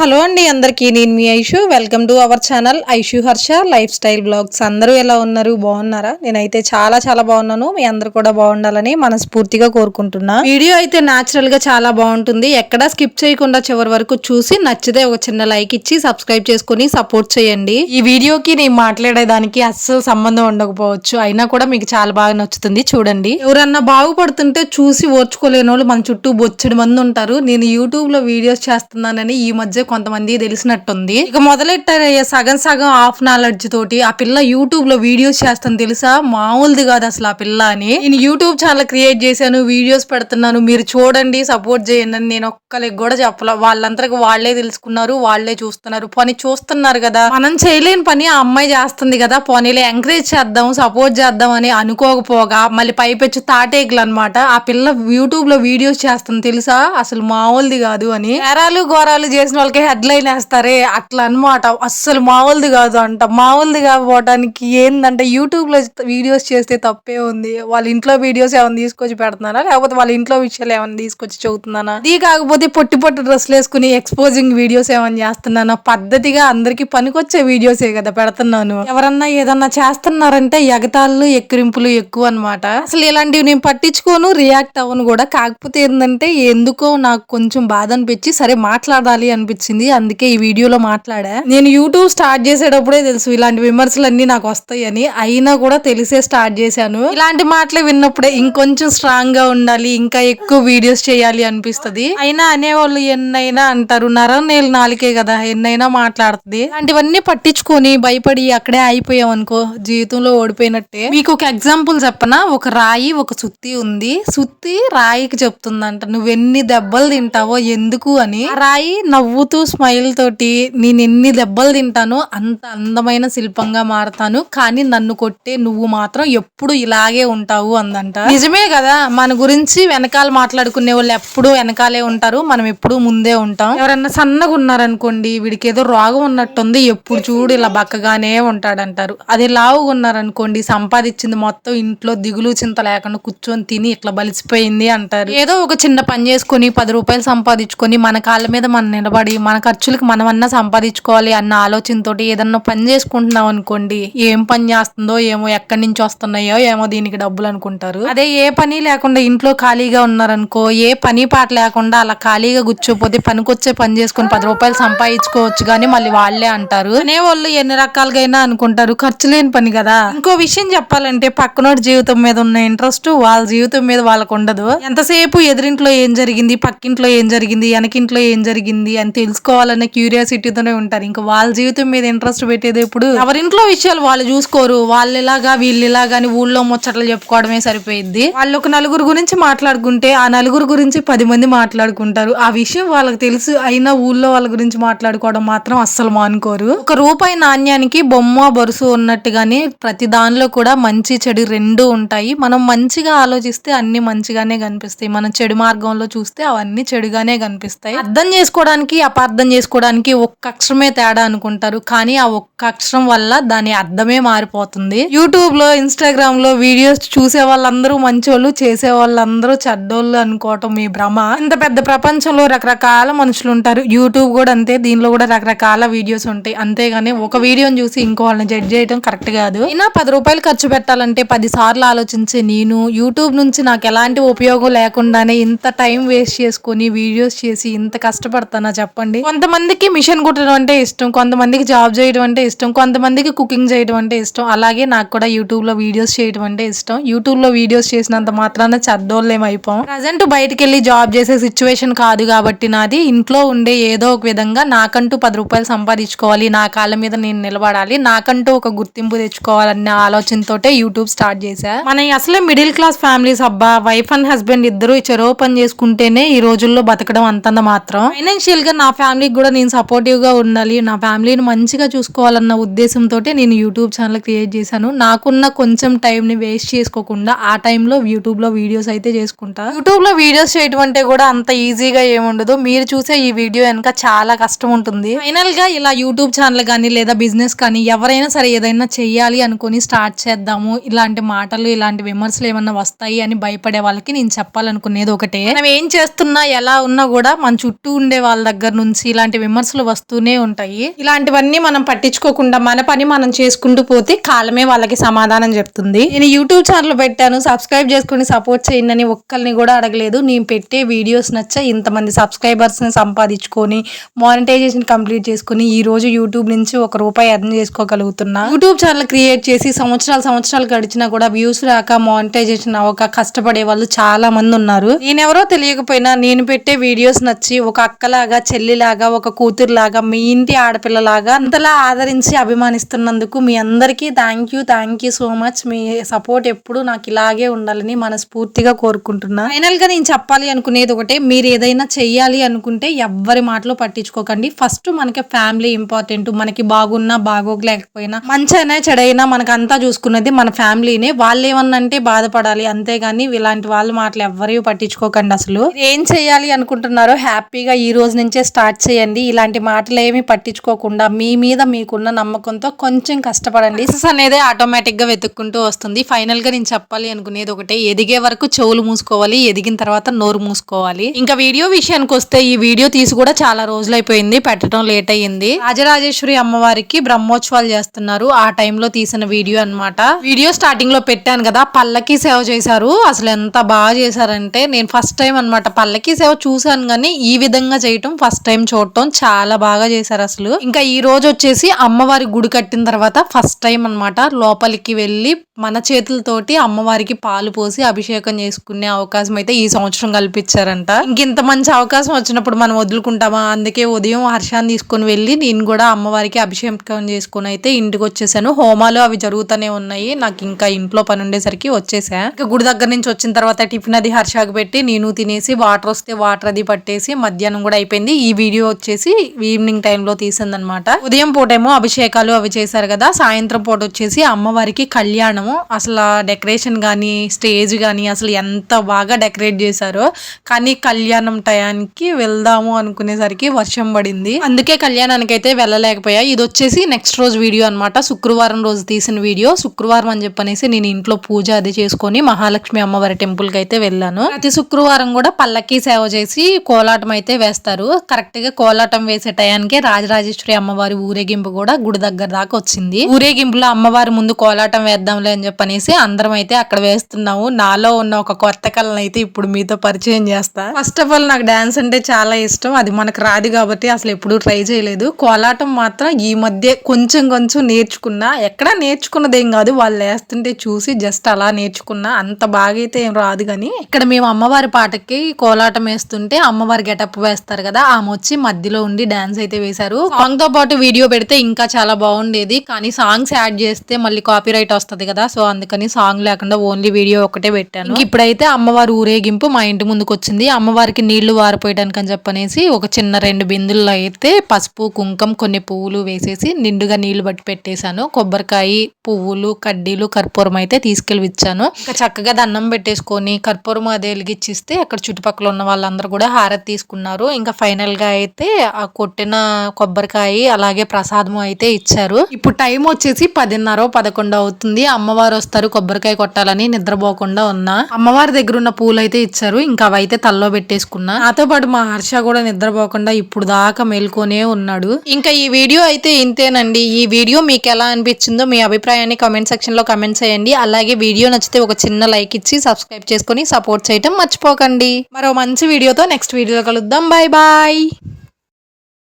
Hello అండి అందరికీ నేను మీ Aishu welcome to our channel Aishu Harsha lifestyle blogs. అందరూ ఎలా ఉన్నారు, బాగున్నారా? నేనైతే చాలా బాగున్నాను. మీ అందరు కూడా బాగుండాలని మనస్ఫూర్తిగా కోరుకుంటున్నా. వీడియో అయితే న్యాచురల్ గా చాలా బాగుంటుంది. ఎక్కడా స్కిప్ చేయకుండా చివరి వరకు చూసి నచ్చితే ఒక చిన్న లైక్ ఇచ్చి సబ్స్క్రైబ్ చేసుకుని సపోర్ట్ చేయండి. ఈ వీడియోకి నేను మాట్లాడేదానికి అస్సలు సంబంధం ఉండకపోవచ్చు, అయినా కూడా మీకు చాలా బాగా నచ్చుతుంది. చూడండి, ఎవరన్నా బాగుపడుతుంటే చూసి ఓర్చుకోలేని వాళ్ళు మన చుట్టూ బొచ్చడి మంది ఉంటారు. నేను యూట్యూబ్ లో వీడియోస్ చేస్తున్నానని ఈ మధ్య కొంతమంది తెలిసినట్టుంది. ఇక మొదలెట్టారయ్యా సగం హాఫ్ నాలెడ్జ్ తోటి. ఆ పిల్ల యూట్యూబ్ లో వీడియోస్ చేస్తాను తెలుసా, మామూలుది కాదు అసలు ఆ పిల్ల అని. నేను యూట్యూబ్ ఛానల్ క్రియేట్ చేశాను, వీడియోస్ పెడుతున్నాను, మీరు చూడండి సపోర్ట్ చేయండి అని నేను ఒక్కరికి కూడా చెప్పలా. వాళ్ళందరికి వాళ్ళే తెలుసుకున్నారు, వాళ్ళే చూస్తున్నారు. పని చూస్తున్నారు కదా, మనం చేయలేని పని ఆ అమ్మాయి చేస్తుంది కదా, పోనీలే ఎంకరేజ్ చేద్దాం సపోర్ట్ చేద్దాం అని అనుకోకపోగా మళ్ళీ పైపెచ్చు తాటేకులు అనమాట. ఆ పిల్ల యూట్యూబ్ లో వీడియోస్ చేస్తుంది తెలుసా, అసలు మామూలుది కాదు అని. నేరాలు ఘోరాలు చేసిన వాళ్ళకి హెడ్లైన్ వేస్తారే అట్లా అనమాట. అస్సలు మామూలుది కాదు అంట. మామూలుది కాకపోవడానికి ఏందంటే యూట్యూబ్ లో వీడియోస్ చేస్తే తప్పే ఉంది. వాళ్ళ ఇంట్లో వీడియోస్ ఏమైనా తీసుకొచ్చి పెడుతున్నారా, లేకపోతే వాళ్ళ ఇంట్లో విషయాలు ఏమైనా తీసుకొచ్చి చదువుతున్నానా? ఇది కాకపోతే పొట్టి డ్రెస్సులు వేసుకుని ఎక్స్పోజింగ్ వీడియోస్ ఏమైనా చేస్తున్నానా? పద్ధతిగా అందరికి పనికొచ్చే వీడియోసే కదా పెడుతున్నాను. ఎవరన్నా ఏదన్నా చేస్తున్నారంటే ఎగతాళ్ళు ఎక్కిరింపులు ఎక్కువ అనమాట. అసలు ఇలాంటివి నేను పట్టించుకోను, రియాక్ట్ అవ్వను కూడా. కాకపోతే ఏంటంటే ఎందుకో నాకు కొంచెం బాధ అనిపించి సరే మాట్లాడాలి అనిపించింది, అందుకే ఈ వీడియోలో మాట్లాడా. నేను యూట్యూబ్ స్టార్ట్ చేసేటప్పుడే తెలుసు ఇలాంటి విమర్శలన్నీ నాకు వస్తాయని, అయినా కూడా తెలిసే స్టార్ట్ చేశాను. ఇలాంటి మాటలు విన్నప్పుడే ఇంకొంచెం స్ట్రాంగ్ గా ఉండాలి, ఇంకా ఎక్కువ వీడియోస్ చేయాలి అనిపిస్తుంది. అయినా అనేవాళ్ళు ఎన్నైనా అంటారు, నరం నేలు నాలుకే కదా, ఎన్నైనా మాట్లాడుతుంది. ఇలాంటివన్నీ పట్టించుకొని భయపడి అక్కడే అయిపోయాం అనుకో, జీవితంలో ఓడిపోయినట్టే. మీకు ఒక ఎగ్జాంపుల్ చెప్పనా? ఒక రాయి ఒక సుత్తి ఉంది. సుత్తి రాయికి చెప్తుందంట నువ్వెన్ని దెబ్బలు తింటావో ఎందుకు అని. ఆ రాయి నవ్వుతూ స్మైల్ తోటి నేను ఎన్ని దెబ్బలు తింటానో అంత అందమైన శిల్పంగా మారతాను, కానీ నన్ను కొట్టే నువ్వు మాత్రం ఎప్పుడు ఇలాగే ఉంటావు అందంట. నిజమే కదా, మన గురించి వెనకాల మాట్లాడుకునే వాళ్ళు ఎప్పుడు వెనకాలే ఉంటారు, మనం ఎప్పుడు ముందే ఉంటాం. ఎవరన్నా సన్నగా ఉన్నారనుకోండి, వీడికి ఏదో రోగం ఉన్నట్టుంది, ఎప్పుడు చూడు ఇలా బక్కగానే ఉంటాడంటారు. అదే లావుగా ఉన్నారనుకోండి, సంపాదించింది మొత్తం ఇంట్లో దిగులు చింత లేకుండా కూర్చొని తిని ఇట్లా బలిసిపోయింది అంటారు. ఏదో ఒక చిన్న పని చేసుకుని 10 రూపాయలు సంపాదించుకొని మన కాళ్ళ మీద మనం నిలబడి మన ఖర్చులకు మనమన్నా సంపాదించుకోవాలి అన్న ఆలోచనతోటి ఏదన్నా పని చేసుకుంటున్నాం అనుకోండి, ఏం పని చేస్తుందో ఏమో, ఎక్కడి నుంచి వస్తున్నాయో ఏమో దీనికి డబ్బులు అనుకుంటారు. అదే ఏ పని లేకుండా ఇంట్లో ఖాళీగా ఉన్నారనుకో, ఏ పని పాట లేకుండా అలా ఖాళీగా కూర్చోపోతే పనికొచ్చే పని చేసుకుని 10 రూపాయలు సంపాదించుకోవచ్చు కానీ మళ్ళీ వాళ్ళే అంటారు. అనేవాళ్ళు ఎన్ని రకాలుగా అనుకుంటారు, ఖర్చు లేని పని కదా. ఇంకో విషయం చెప్పాలంటే పక్కనోడి జీవితం మీద ఉన్న ఇంట్రెస్ట్ వాళ్ళ జీవితం మీద వాళ్ళకు ఉండదు. ఎంతసేపు ఎదురింట్లో ఏం జరిగింది, పక్కింట్లో ఏం జరిగింది, వెనకింట్లో ఏం జరిగింది అని తెలుసుకోవాలనే క్యూరియాసిటీతోనే ఉంటారు. ఇంకా వాళ్ళ జీవితం మీద ఇంట్రెస్ట్ పెట్టేది ఎప్పుడు? ఎవరింట్లో విషయాలు వాళ్ళు చూసుకోరు. వాళ్ళు ఇలాగా వీళ్ళు ఇలాగా అని ఊళ్ళో ముచ్చట్లు చెప్పుకోవడమే సరిపోయింది. వాళ్ళు ఒక నలుగురు గురించి మాట్లాడుకుంటే ఆ నలుగురు గురించి 10 మంది మాట్లాడుకుంటారు. ఆ విషయం వాళ్ళకి తెలుసు, అయినా ఊళ్ళో వాళ్ళ గురించి మాట్లాడుకోవడం మాత్రం అస్సలు మానుకోరు. ఒక రూపాయి నాణ్యానికి బొమ్మ బొరుసు ఉన్నట్టుగానే ప్రతి దానిలో కూడా మంచి చెడు రెండు ఉంటాయి. మనం మంచిగా ఆలోచిస్తే అన్ని మంచిగానే కనిపిస్తాయి, మనం చెడు మార్గంలో చూస్తే అవన్నీ చెడుగానే కనిపిస్తాయి. అర్థం చేసుకోవడానికి అపార్థం చేసుకోవడానికి ఒక్క అక్షరమే తేడా అనుకుంటారు, కానీ ఆ ఒక్క అక్షరం వల్ల దాని అర్థమే మారిపోతుంది. యూట్యూబ్ లో ఇన్స్టాగ్రామ్ లో వీడియోస్ చూసే వాళ్ళందరూ మంచోళ్ళు, చేసే వాళ్ళందరూ చెడ్డోళ్ళు అనుకోవటం మీ భ్రమ. ఇంత పెద్ద ప్రపంచంలో రకరకాల మనుషులు ఉంటారు, యూట్యూబ్ కూడా అంతే, దీనిలో కూడా రకరకాల వీడియోస్ ఉంటాయి. అంతేగాని ఒక వీడియోని చూసి ఇంకో వాళ్ళని జడ్జ్ చేయడం కరెక్ట్ కాదు. అయినా 10 రూపాయలు ఖర్చు పెట్టాలంటే 10 సార్లు ఆలోచించే నేను యూట్యూబ్ నుంచి నాకు ఎలాంటి ఉపయోగం లేకుండానే ఇంత టైం వేస్ట్ చేసుకుని వీడియోస్ చేసి ఇంత కష్టపడతానా చెప్పండి. కొంతమందికి మిషన్ కుట్టడం అంటే ఇష్టం, కొంతమందికి జాబ్ చేయడం అంటే ఇష్టం, కొంతమందికి కుకింగ్ చేయడం అంటే ఇష్టం. అలాగే నాకు కూడా యూట్యూబ్ లో వీడియోస్ చేయడం అంటే ఇష్టం. యూట్యూబ్ లో వీడియోస్ చేసినంత మాత్రాన చెడ్డోళ్ళేం అయిపోం. ప్రజెంట్ బయటకు వెళ్ళి జాబ్ చేసే సిచ్యువేషన్ కాదు కాబట్టి నాది, ఇంట్లో ఉండే ఏదో ఒక విధంగా నాకంటూ 10 రూపాయలు సంపాదించుకోవాలి, నా కాళ్ళ మీద నేను నిలబడాలి, నాకంటూ ఒక గుర్తింపు తెచ్చుకోవాలన్న ఆలోచనతోటే యూట్యూబ్ స్టార్ట్ చేశా. మన అసలే మిడిల్ క్లాస్ ఫ్యామిలీస్ అబ్బా, వైఫ్ అండ్ హస్బెండ్ ఇద్దరు చెరో పని చేసుకుంటేనే ఈ రోజుల్లో బతకడం అంతంత మాత్రం. ఫైనాన్షియల్ గా నా ఫ్యామిలీకి కూడా నేను సపోర్టివ్ గా ఉండాలి, నా ఫ్యామిలీని మంచిగా చూసుకోవాలన్న ఉద్దేశంతో నేను యూట్యూబ్ ఛానల్ క్రియేట్ చేశాను. నాకున్న కొంచెం టైం ని వేస్ట్ చేసుకోకుండా ఆ టైంలో యూట్యూబ్ లో వీడియోస్ అయితే చేసుకుంటా. యూట్యూబ్ లో వీడియోస్ చేయడం అంటే కూడా అంత ఈజీగా ఏముండదు, మీరు చూసే ఈ వీడియో వెనక చాలా కష్టం ఉంటుంది. ఫైనల్ గా ఇలా యూట్యూబ్ ఛానల్ కానీ లేదా బిజినెస్ కానీ ఎవరైనా సరే ఏదైనా చెయ్యాలి అనుకుని స్టార్ట్ చేద్దాము, ఇలాంటి మాటలు ఇలాంటి విమర్శలు ఏమన్నా వస్తాయి అని భయపడే వాళ్ళకి నేను చెప్పాలనుకునేది ఒకటే, మనం ఏం చేస్తున్నా ఎలా ఉన్నా కూడా మన చుట్టూ ఉండే వాళ్ళ దగ్గర నుంచి గురించి ఇలాంటి విమర్శలు వస్తూనే ఉంటాయి. ఇలాంటివన్నీ మనం పట్టించుకోకుండా మన పని మనం చేసుకుంటూ పోతే కాలమే వాళ్ళకి సమాధానం చెప్తుంది. నేను యూట్యూబ్ ఛానల్ పెట్టాను, సబ్స్క్రైబ్ చేసుకుని సపోర్ట్ చేయండి అని ఒక్కరిని కూడా అడగలేదు. నేను పెట్టే వీడియోస్ నచ్చా ఇంతమంది సబ్స్క్రైబర్స్ ని సంపాదించుకొని మానిటైజేషన్ కంప్లీట్ చేసుకుని ఈ రోజు యూట్యూబ్ నుంచి ₹1 ఎర్న్ చేసుకోగలుగుతున్నా. యూట్యూబ్ ఛానల్ క్రియేట్ చేసి సంవత్సరాలు గడిచినా కూడా వ్యూస్ రాక మానిటైజేషన్ అవ్వక కష్టపడే వాళ్ళు చాలా మంది ఉన్నారు. నేనెవరో తెలియకపోయినా నేను పెట్టే వీడియోస్ నచ్చి ఒక అక్కలాగా, చెల్లిలాగా, ఒక కూతురులాగా, మీ ఇంటి ఆడపిల్లలాగా అంతలా ఆదరించి అభిమానిస్తున్నందుకు మీ అందరికీ thank you so much. Me support ఎప్పుడు నాకు ఇలాగే ఉండాలని మనస్ఫూర్తిగా కోరుకుంటున్నా. ఫైనల్ గా నేను చెప్పాలి అనుకునేది ఒకటే, మీరు ఏదైనా చెయ్యాలి అనుకుంటే ఎవ్వరి మాటలు పట్టించుకోకండి. ఫస్ట్ మనకి ఫ్యామిలీ ఇంపార్టెంట్. మనకి బాగున్నా బాగోలేకపోయినా, మంచైనా చెడైనా మనకంతా చూసుకున్నది మన ఫ్యామిలీనే. వాళ్ళు ఏమన్నంటే బాధపడాలి, అంతేగాని ఇలాంటి వాళ్ళ మాటలు ఎవ్వరూ పట్టించుకోకండి. అసలు ఏం చేయాలి అనుకుంటున్నారో హ్యాపీగా ఈ రోజు నుంచే స్టార్ట్ చేయండి. ఇలాంటి మాటలు ఏమి పట్టించుకోకుండా మీ మీద మీకున్న నమ్మకంతో కొంచెం కష్టపడండి. సక్సెస్ అనేది ఆటోమేటిక్ గా వెతుక్కుంటూ వస్తుంది. ఫైనల్ గా నేను చెప్పాలి అనుకునేది ఒకటే, ఎదిగే వరకు చెవులు మూసుకోవాలి, ఎదిగిన తర్వాత నోరు మూసుకోవాలి. ఇంకా వీడియో విషయానికి వస్తే ఈ వీడియో తీసి కూడా చాలా రోజులైపోయింది, పెట్టడం లేట్ అయ్యింది. రాజరాజేశ్వరి అమ్మవారికి బ్రహ్మోత్సవాలు చేస్తున్నారు, ఆ టైంలో తీసిన వీడియో అన్నమాట. వీడియో స్టార్టింగ్ లో పెట్టాను కదా, పల్లకి సేవ చేశారు. అసలు ఎంత బాగా చేశారంటే, నేను ఫస్ట్ టైం అన్నమాట పల్లకి సేవ చూసాను కానీ ఈ విధంగా చేయటం ఫస్ట్ టైం చూడటం. చాలా బాగా చేశారు అసలు. ఇంకా ఈ రోజు వచ్చేసి అమ్మవారి గుడి కట్టిన తర్వాత ఫస్ట్ టైం అన్నమాట లోపలికి వెళ్ళి మన చేతులతోటి అమ్మవారికి పాలు పోసి అభిషేకం చేసుకునే అవకాశం అయితే ఈ సంవత్సరం కల్పించారంట. ఇంత మంచి అవకాశం వచ్చినప్పుడు మనం వదులుకుంటామా? అందుకే ఉదయం హర్షాన్ని తీసుకుని వెళ్ళి నేను కూడా అమ్మవారికి అభిషేకం చేసుకుని అయితే ఇంటికి వచ్చేసాను. హోమాలు అవి జరుగుతూనే ఉన్నాయి. నాకు ఇంకా ఇంట్లో పని ఉండేసరికి వచ్చేసా. ఇంకా గుడి దగ్గర నుంచి వచ్చిన తర్వాత టిఫిన్ అది హర్షాకు పెట్టి నేను తినేసి వాటర్ వస్తే వాటర్ అది పట్టేసి మధ్యాహ్నం కూడా అయిపోయింది. ఈ వీడియో వచ్చేసి ఈవినింగ్ టైంలో తీసిందనమాట. ఉదయం పూటేమో అభిషేకాలు అవి చేశారు కదా, సాయంత్రం పూట వచ్చేసి అమ్మవారికి కళ్యాణము. అసలు డెకరేషన్ కానీ స్టేజ్ కానీ అసలు ఎంత బాగా డెకరేట్ చేశారో. కానీ కళ్యాణం టయానికి వెళ్దాము అనుకునేసరికి వర్షం పడింది, అందుకే కళ్యాణానికి అయితే వెళ్ళలేకపోయా. ఇది వచ్చేసి నెక్స్ట్ రోజు వీడియో అనమాట, శుక్రవారం రోజు తీసిన వీడియో. శుక్రవారం అని చెప్పనేసి నేను ఇంట్లో పూజ అది చేసుకొని మహాలక్ష్మి అమ్మవారి టెంపుల్ కి అయితే వెళ్ళాను. ప్రతి శుక్రవారం కూడా పల్లకి సేవ చేసి కోలాటం అయితే వేస్తారు. కరెక్ట్ గా కోలాటం వేసే టయానికే రాజరాజేశ్వరి అమ్మవారి ఊరేగింపు కూడా గుడి దగ్గర దాకా వచ్చింది. ఊరేగింపులో అమ్మవారి ముందు కోలాటం వేద్దాంలే అని చెప్పనేసి అందరం అయితే అక్కడ వేస్తున్నాము. నాలో ఉన్న ఒక కొత్త కళను అయితే ఇప్పుడు మీతో పరిచయం చేస్తా. ఫస్ట్ ఆఫ్ ఆల్ నాకు డాన్స్ అంటే చాలా ఇష్టం. అది మనకు రాదు కాబట్టి అసలు ఎప్పుడు ట్రై చేయలేదు. కోలాటం మాత్రం ఈ మధ్య కొంచెం నేర్చుకున్నా. ఎక్కడ నేర్చుకున్నది ఏం కాదు, వాళ్ళు వేస్తుంటే చూసి జస్ట్ అలా నేర్చుకున్నా. అంత బాగా అయితే ఏం రాదు. కానీ ఇక్కడ మేము అమ్మవారి పాటకి కోలాటం వేస్తుంటే అమ్మవారి గెటప్ వేస్తారు కదా, ఆమె వచ్చి మధ్యలో ఉండి డాన్స్ అయితే వేశారు. సాంగ్ తో పాటు వీడియో పెడితే ఇంకా చాలా బాగుండేది, కానీ సాంగ్స్ యాడ్ చేస్తే మళ్ళీ కాపీ రైట్ వస్తుంది కదా, సో అందుకని సాంగ్ లేకుండా ఓన్లీ వీడియో ఒకటే పెట్టాను. ఇప్పుడైతే అమ్మవారి ఊరేగింపు మా ఇంటి ముందుకు వచ్చింది. అమ్మవారికి నీళ్లు వారిపోయడానికి అని చెప్పనేసి ఒక చిన్న 2 బిందుల్లో అయితే పసుపు కుంకం కొన్ని పువ్వులు వేసేసి నిండుగా నీళ్లు బట్టి పెట్టేశాను. కొబ్బరికాయ పువ్వులు కడ్డీలు కర్పూరం అయితే తీసుకెళ్ళి ఇచ్చాను. ఇంకా చక్కగా దండం పెట్టేసుకొని కర్పూరం అదే వెలిగిచ్చిస్తే అక్కడ చుట్టుపక్కల ఉన్న వాళ్ళందరూ కూడా హారతి తీసుకున్నారు. ఇంకా ఫైనల్ గా అయితే ఆ కొట్టిన కొబ్బరికాయ అలాగే ప్రసాదము అయితే ఇచ్చారు. ఇప్పుడు టైం వచ్చేసి 10:30 11 అవుతుంది. అమ్మవారు వస్తారు కొబ్బరికాయ కొట్టాలని నిద్రపోకుండా ఉన్నా. అమ్మవారి దగ్గర ఉన్న పూలు అయితే ఇచ్చారు, ఇంకా అవైతే తల్లో పెట్టేసుకున్నా. నాతో పాటు మా హర్ష కూడా నిద్రపోకుండా ఇప్పుడు దాకా మేల్కొనే ఉన్నాడు. ఇంకా ఈ వీడియో అయితే ఇంతేనండి. ఈ వీడియో మీకు ఎలా అనిపించిందో మీ అభిప్రాయాన్ని కామెంట్ సెక్షన్ లో కామెంట్ చేయండి. అలాగే వీడియో నచ్చితే ఒక చిన్న లైక్ ఇచ్చి సబ్స్క్రైబ్ చేసుకుని సపోర్ట్ చేయటం మర్చిపోకండి. మరో మంచి వీడియోతో నెక్స్ట్ వీడియోలో కలుద్దాం. Bye bye.